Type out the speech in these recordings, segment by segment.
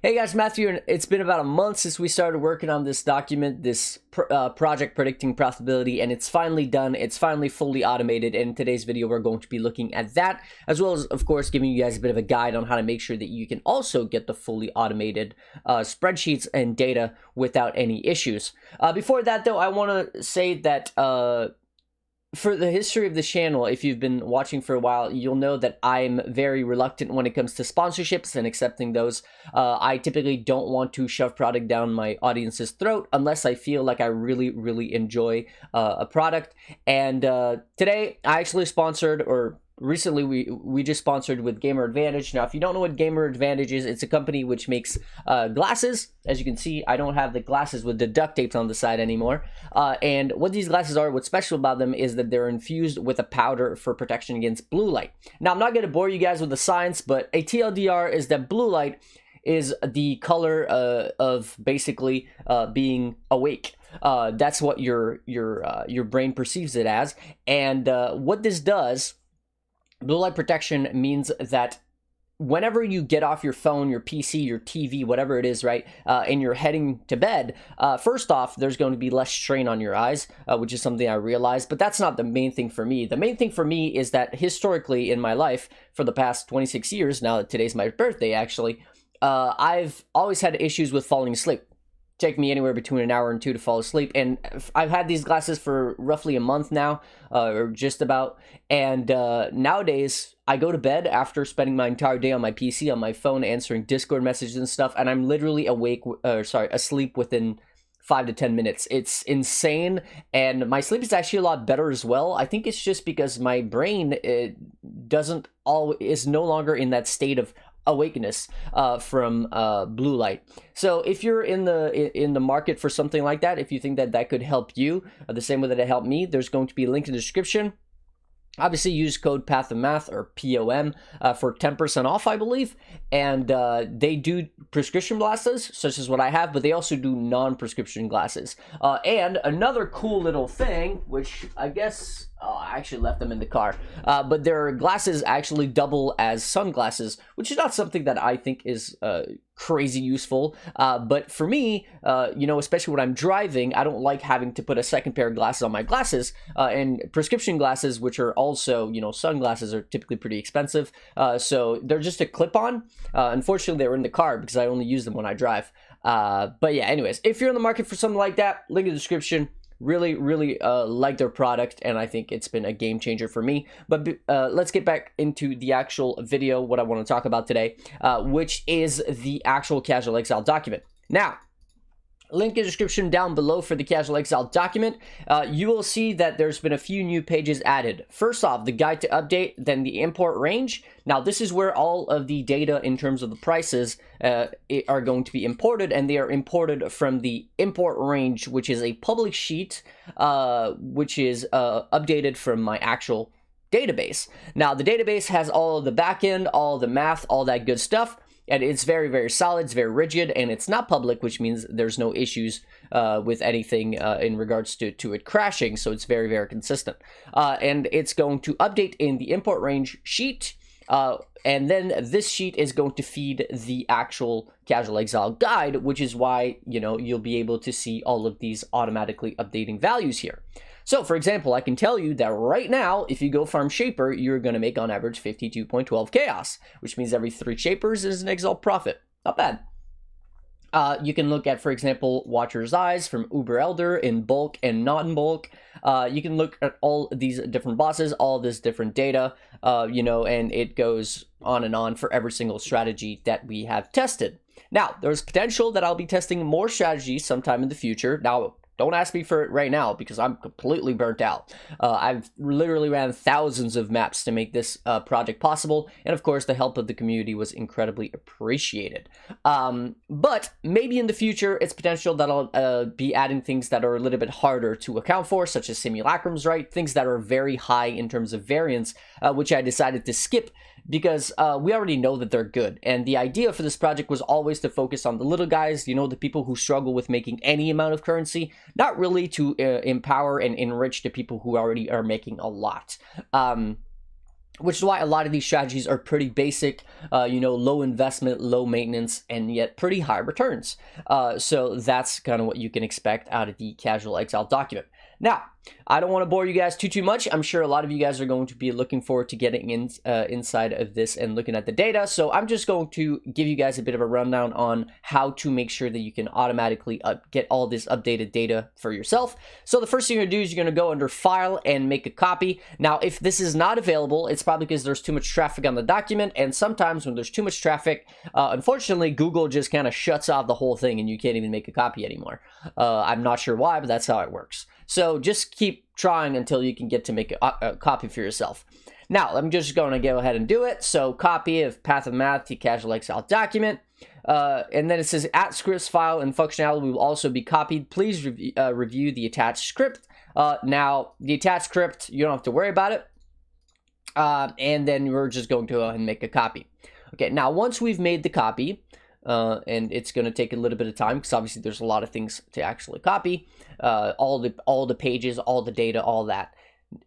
Hey guys, Matthew, and it's been about a month since we started working on this document, this project predicting profitability, and it's finally done. It's finally fully automated, and in today's video, we're going to be looking at that, as well as, of course, giving you guys a bit of a guide on how to make sure that you can also get the fully automated spreadsheets and data without any issues. Before that, though, I want to say that for the history of the channel, if you've been watching for a while, you'll know that I'm very reluctant when it comes to sponsorships and accepting those. I typically don't want to shove product down my audience's throat unless I feel like I really enjoy a product. And today, I actually sponsored, or recently we just sponsored with Gamer Advantage. Now, if you don't know what Gamer Advantage is, it's a company which makes glasses. As you can see, I don't have the glasses with the duct tapes on the side anymore. And what these glasses are, what's special about them is that they're infused with a powder for protection against blue light. Now, I'm not going to bore you guys with the science, but a TLDR is that blue light is the color of basically being awake. That's what your brain perceives it as. And what this does, blue light protection, means that whenever you get off your phone, your PC, your TV, whatever it is, right, and you're heading to bed, first off, there's going to be less strain on your eyes, which is something I realized, but that's not the main thing for me. The main thing for me is that historically in my life, for the past 26 years, now that today's my birthday, actually, I've always had issues with falling asleep. Take me anywhere between an hour and two to fall asleep, and I've had these glasses for roughly a month now, or just about, and nowadays I go to bed after spending my entire day on my PC, on my phone, answering Discord messages and stuff, and I'm literally asleep within 5 to 10 minutes. It's insane, and my sleep is actually a lot better as well. I think it's just because my brain is no longer in that state of awakeness from blue light. So if you're in the market for something like that, if you think that that could help you the same way that it helped me, there's going to be a link in the description. Obviously, use code Path of Math, or POM, for 10% off, I believe. And they do prescription glasses, such as what I have, but they also do non-prescription glasses. And another cool little thing, which I guess I actually left them in the car, but their glasses actually double as sunglasses, which is not something that I think is crazy useful, but for me, especially when I'm driving, I don't like having to put a second pair of glasses on my glasses, and prescription glasses, which are also, sunglasses, are typically pretty expensive, so they're just a clip-on. Unfortunately, they were in the car because I only use them when I drive, but yeah, anyways, if you're in the market for something like that, link in the description. Really like their product, and I think it's been a game changer for me. But let's get back into the actual video, what I want to talk about today, which is the actual Casual Exile document. Now, link in the description down below for the Casual Exile document. You will see that there's been a few new pages added. First off, the guide to update, then the import range. Now, this is where all of the data in terms of the prices are going to be imported, and they are imported from the import range, which is a public sheet, which is updated from my actual database. Now, the database has all of the backend, all the math, all that good stuff. And it's very solid, it's very rigid, and it's not public, which means there's no issues with anything in regards to it crashing, so it's very consistent. And it's going to update in the import range sheet, and then this sheet is going to feed the actual Casual Exile guide, which is why, you'll be able to see all of these automatically updating values here. So, for example, I can tell you that right now, if you go farm Shaper, you're going to make on average 52.12 chaos, which means every 3 Shapers is an Exile profit. Not bad. You can look at, for example, Watcher's Eyes from Uber Elder in bulk and not in bulk. You can look at all these different bosses, all this different data, and it goes on and on for every single strategy that we have tested. Now, there's potential that I'll be testing more strategies sometime in the future. Now, don't ask me for it right now because I'm completely burnt out. I've literally ran thousands of maps to make this project possible, and of course the help of the community was incredibly appreciated. But maybe in the future it's potential that I'll be adding things that are a little bit harder to account for, such as simulacrums, right? Things that are very high in terms of variance, which I decided to skip because we already know that they're good. And the idea for this project was always to focus on the little guys, the people who struggle with making any amount of currency, not really to empower and enrich the people who already are making a lot. which is why a lot of these strategies are pretty basic, low investment, low maintenance, and yet pretty high returns. So that's kind of what you can expect out of the Casual Exile document. Now, I don't want to bore you guys too much. I'm sure a lot of you guys are going to be looking forward to getting inside of this and looking at the data. So I'm just going to give you guys a bit of a rundown on how to make sure that you can automatically get all this updated data for yourself. So the first thing you're going to do is you're going to go under File and make a copy. Now, if this is not available, it's probably because there's too much traffic on the document. And sometimes when there's too much traffic, unfortunately, Google just kind of shuts off the whole thing and you can't even make a copy anymore. I'm not sure why, but that's how it works. So just keep trying until you can get to make a copy for yourself. Now, I'm just going to go ahead and do it. So copy of Path of Math to Casual Exile document. And then it says at scripts file and functionality will also be copied. Please review the attached script. Now, the attached script, you don't have to worry about it. And then we're just going to go ahead and make a copy. Okay, now once we've made the copy, and it's going to take a little bit of time because obviously there's a lot of things to actually copy, all the pages, all the data, all that.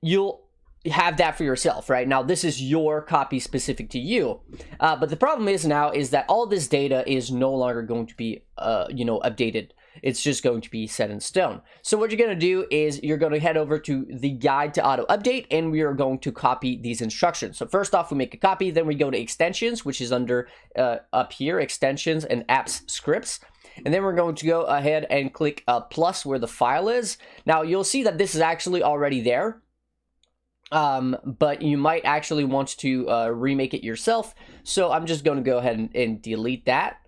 You'll have that for yourself, right? Now, this is your copy specific to you. But the problem is that all this data is no longer going to be, updated. It's just going to be set in stone. So what you're going to do is you're going to head over to the guide to auto update, and we are going to copy these instructions. So first off, we make a copy, then we go to extensions, which is under up here, extensions and apps scripts. And then we're going to go ahead and click plus where the file is. Now you'll see that this is actually already there. But you might actually want to remake it yourself. So I'm just going to go ahead and delete that.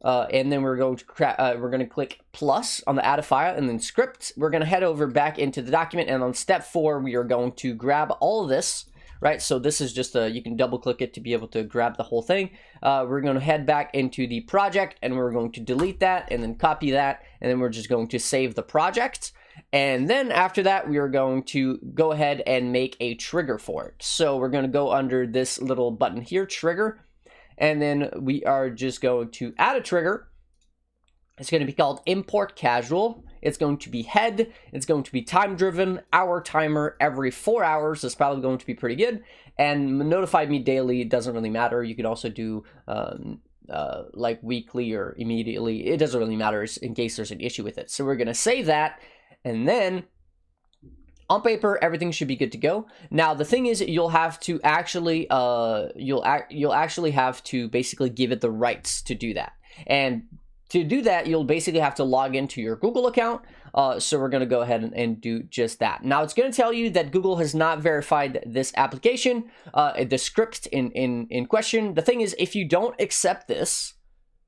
And then we're going to click plus on the add a file and then script. We're going to head over back into the document, and on step 4 we are going to grab all of this, right? So this is just you can double click it to be able to grab the whole thing. We're going to head back into the project, and we're going to delete that and then copy that, and then we're just going to save the project. And then after that, we are going to go ahead and make a trigger for it. So we're going to go under this little button here, trigger. And then we are just going to add a trigger. It's going to be called import casual. It's going to be head. It's going to be time driven, hour timer every 4 hours. That's probably going to be pretty good. And notify me daily. It doesn't really matter. You could also do like weekly or immediately. It doesn't really matter in case there's an issue with it. So we're going to save that. And then on paper, everything should be good to go. Now, the thing is, you'll have to actually, you'll actually have to basically give it the rights to do that. And to do that, you'll basically have to log into your Google account. So we're going to go ahead and do just that. Now, it's going to tell you that Google has not verified this application, the script in question. The thing is, if you don't accept this,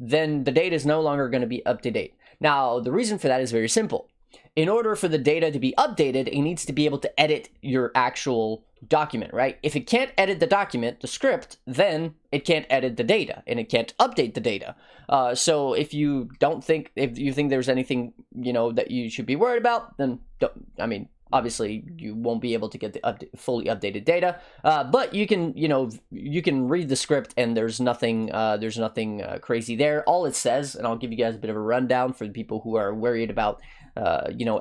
then the data is no longer going to be up to date. Now, the reason for that is very simple. In order for the data to be updated, it needs to be able to edit your actual document, right? If it can't edit the document, the script, then it can't edit the data and it can't update the data. So if you think there's anything, that you should be worried about, then obviously you won't be able to get the fully updated data. But you can read the script and there's nothing crazy there. All it says, and I'll give you guys a bit of a rundown for the people who are worried about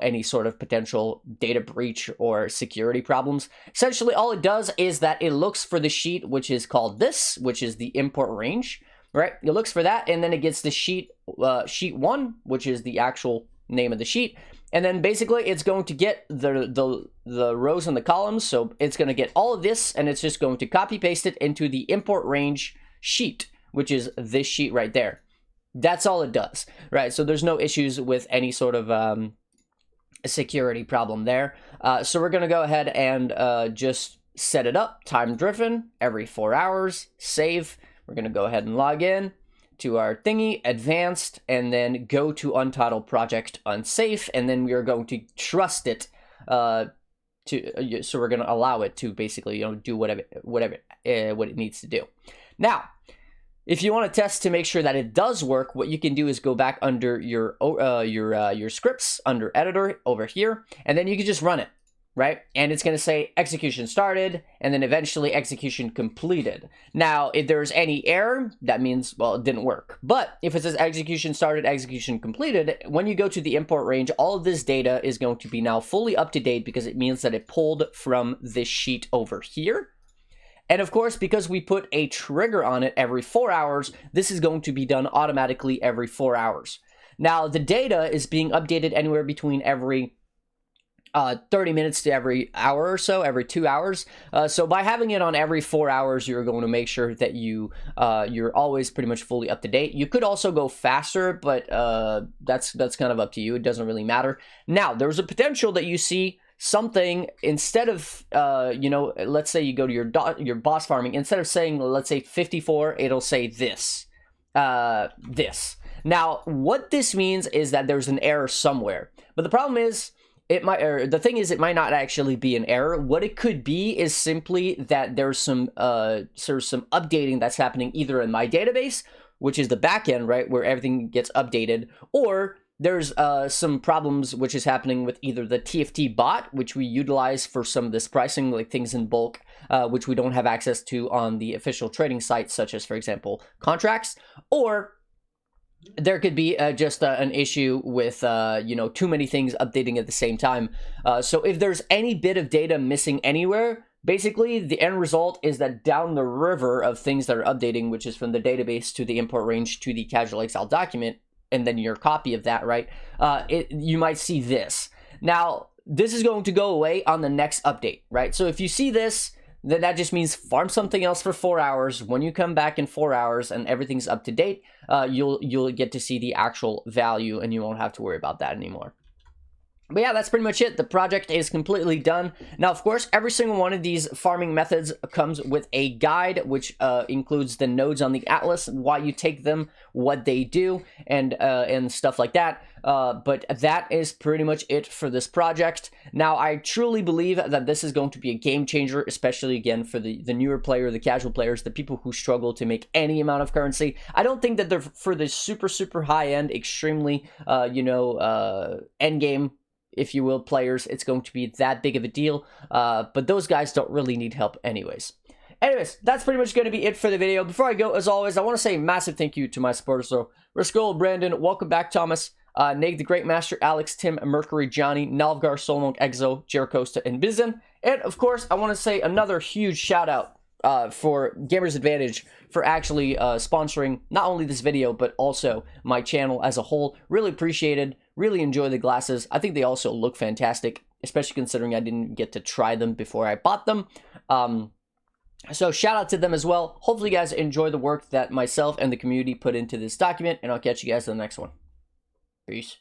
any sort of potential data breach or security problems. Essentially, all it does is that it looks for the sheet, which is called this, which is the import range, right? It looks for that, and then it gets the sheet 1, which is the actual name of the sheet. And then basically it's going to get the rows and the columns. So it's going to get all of this, and it's just going to copy paste it into the import range sheet, which is this sheet right there. That's all it does, right? So there's no issues with any sort of security problem there. So we're going to go ahead and just set it up, time driven, every 4 hours, save. We're going to go ahead and log in to our thingy, advanced, and then go to untitled project unsafe, and then we are going to trust it so we're going to allow it to basically do what it needs to do. Now, if you want to test to make sure that it does work, what you can do is go back under your scripts under editor over here, and then you can just run it, right? And it's going to say execution started, and then eventually execution completed. Now, if there's any error, that means, well, it didn't work. But if it says execution started, execution completed, when you go to the import range, all of this data is going to be now fully up to date because it means that it pulled from this sheet over here. And of course, because we put a trigger on it every 4 hours, this is going to be done automatically every 4 hours. Now, the data is being updated anywhere between every 30 minutes to every hour or so, every 2 hours. So by having it on every 4 hours, you're going to make sure that you're always pretty much fully up to date. You could also go faster, but that's kind of up to you. It doesn't really matter. Now, there's a potential that you see something instead of let's say you go to your boss farming, instead of saying, let's say 54, it'll say this. Now, what this means is that there's an error somewhere. But the problem is, it might not actually be an error. What it could be is simply that there's some updating that's happening either in my database, which is the backend, right, where everything gets updated, or there's some problems which is happening with either the TFT bot, which we utilize for some of this pricing, like things in bulk, which we don't have access to on the official trading sites, such as, for example, contracts, or there could be just an issue with too many things updating at the same time. So if there's any bit of data missing anywhere, basically the end result is that down the river of things that are updating, which is from the database to the import range to the casual exile document, and then your copy of that, right? You might see this. Now, this is going to go away on the next update, right? So if you see this, then that just means farm something else for 4 hours. When you come back in 4 hours and everything's up to date, you'll get to see the actual value, and you won't have to worry about that anymore. But yeah, that's pretty much it. The project is completely done. Now, of course, every single one of these farming methods comes with a guide, which includes the nodes on the atlas, why you take them, what they do, and stuff like that. But that is pretty much it for this project. Now, I truly believe that this is going to be a game changer, especially, again, for the newer player, the casual players, the people who struggle to make any amount of currency. I don't think that they're for the super, super high-end, extremely, endgame, if you will, players, it's going to be that big of a deal, but those guys don't really need help anyways. Anyways, that's pretty much going to be it for the video. Before I go, as always, I want to say a massive thank you to my supporters. So, Riscol, Brandon, welcome back, Thomas, Neg the Great Master, Alex, Tim, Mercury, Johnny, Nalvgar, Solmonk, Exo, Jericosta, and Bizon. And, of course, I want to say another huge shout-out for Gamers Advantage for actually sponsoring not only this video, but also my channel as a whole. Really appreciated. Really enjoy the glasses. I think they also look fantastic, especially considering I didn't get to try them before I bought them. So shout out to them as well. Hopefully you guys enjoy the work that myself and the community put into this document, and I'll catch you guys in the next one. Peace.